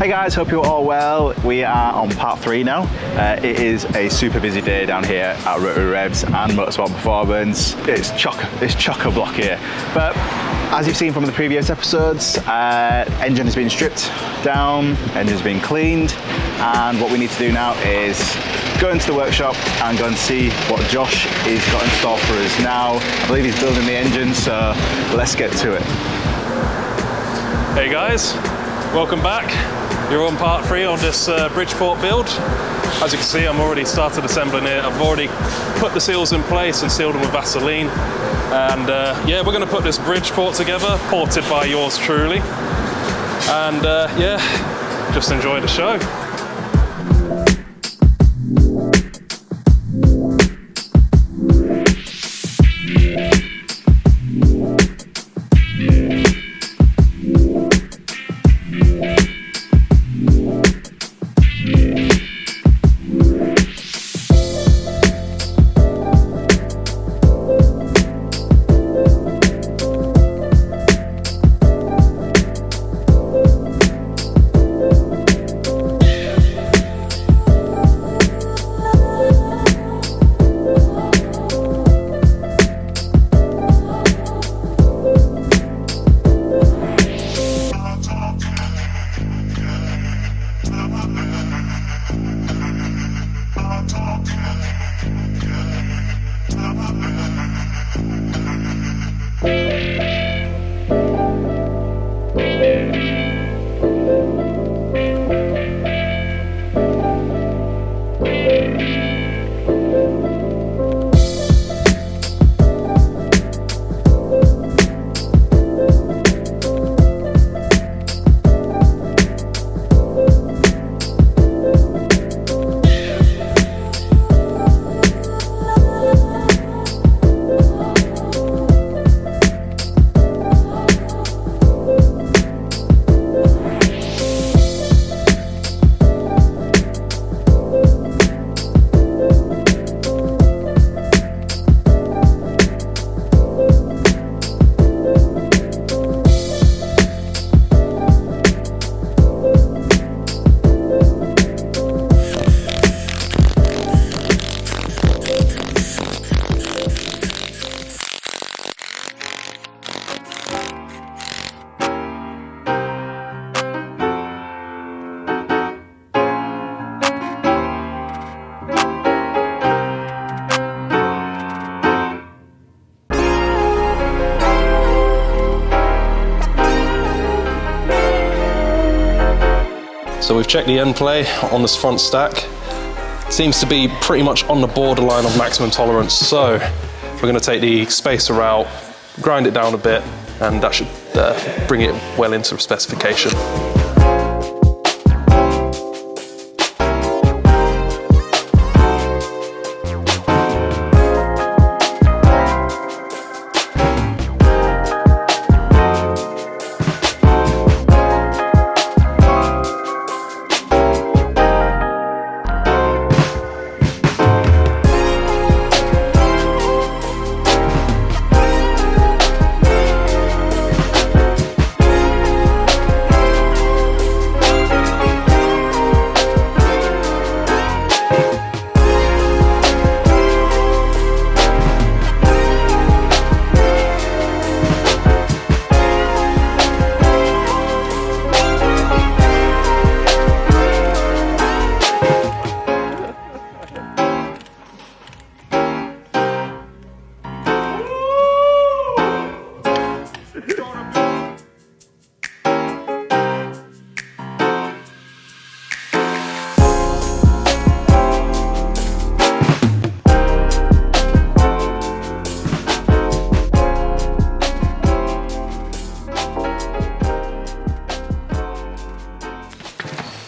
Hey guys, hope you're all well. We are on part 3 now. It is a super busy day down here at Rotary Revs and Motorsport Performance. It's chock-a-block here. But as you've seen from the previous episodes, engine has been stripped down, engine's been cleaned, and what we need to do now is go into the workshop and go and see what Josh has got in store for us now. I believe he's building the engine, so let's get to it. Hey guys, welcome back. You're on part 3 on this Bridgeport build. As you can see, I'm already started assembling it. I've already put the seals in place and sealed them with Vaseline. And yeah, we're going to put this Bridgeport together, ported by yours truly. And yeah, just enjoy the show. So we've checked the end play on this front stack. Seems to be pretty much on the borderline of maximum tolerance. So we're going to take the spacer out, grind it down a bit, and that should bring it well into specification.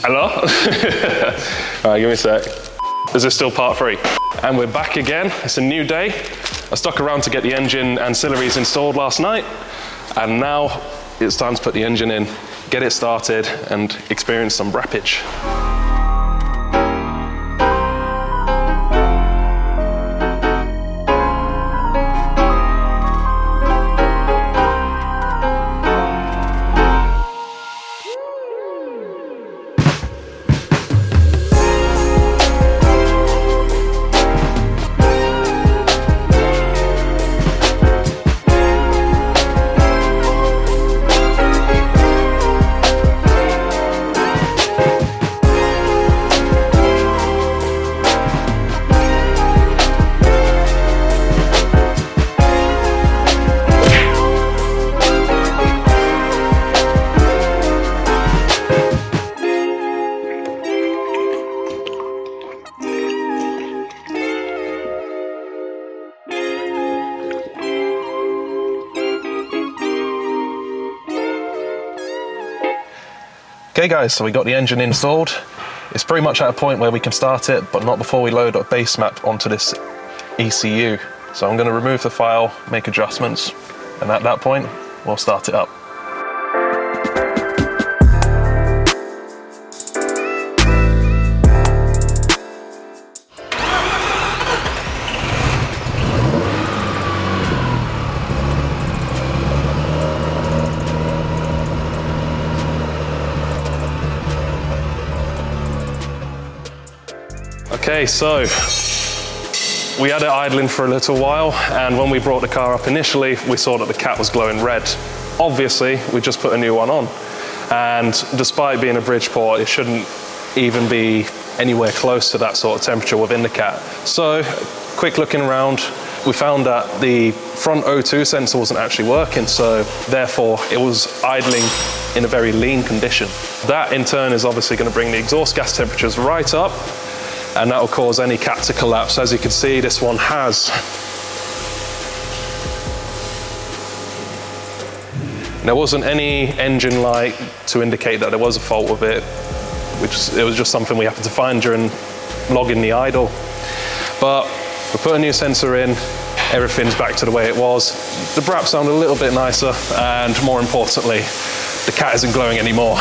Hello? Alright, give me a sec. Is this still part 3? And we're back again. It's a new day. I stuck around to get the engine ancillaries installed last night, and now it's time to put the engine in, get it started, and experience some wrappage. Okay guys, so we got the engine installed. It's pretty much at a point where we can start it, but not before we load a base map onto this ECU. So I'm going to remove the file, make adjustments, and at that point, we'll start it up. Okay, so we had it idling for a little while, and when we brought the car up initially, we saw that the cat was glowing red. Obviously, we just put a new one on, and despite being a Bridgeport, it shouldn't even be anywhere close to that sort of temperature within the cat. So, quick looking around, we found that the front O2 sensor wasn't actually working, so therefore it was idling in a very lean condition. That in turn is obviously going to bring the exhaust gas temperatures right up, and that will cause any cat to collapse. As you can see, this one has. There wasn't any engine light to indicate that there was a fault with it, it was just something we happened to find during logging the idle. But we put a new sensor in, everything's back to the way it was. The brap sounded a little bit nicer, and more importantly, the cat isn't glowing anymore.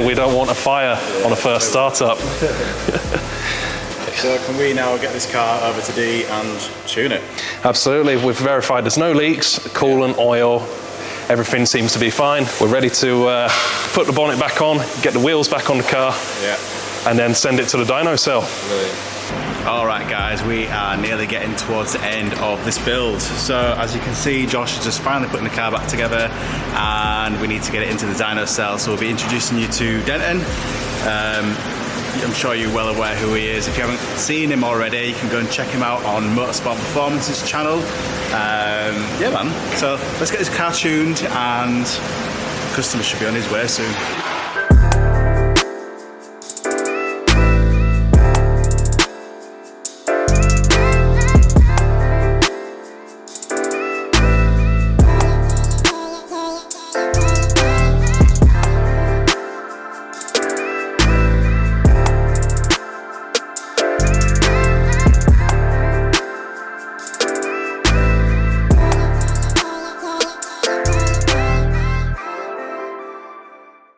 We don't want a fire on a first startup. So can we now get this car over to D and tune it? Absolutely, we've verified there's no leaks, coolant, oil, everything seems to be fine. We're ready to put the bonnet back on, get the wheels back on the car, and then send it to the dyno cell. Brilliant. All right guys, we are nearly getting towards the end of this build. So as you can see, Josh is just finally putting the car back together, and we need to get it into the dyno cell. So we'll be introducing you to Denton. I'm sure you're well aware who he is. If you haven't seen him already, you can go and check him out on Motorsport Performance's channel. Yeah man, so let's get this car tuned, and the customer should be on his way soon.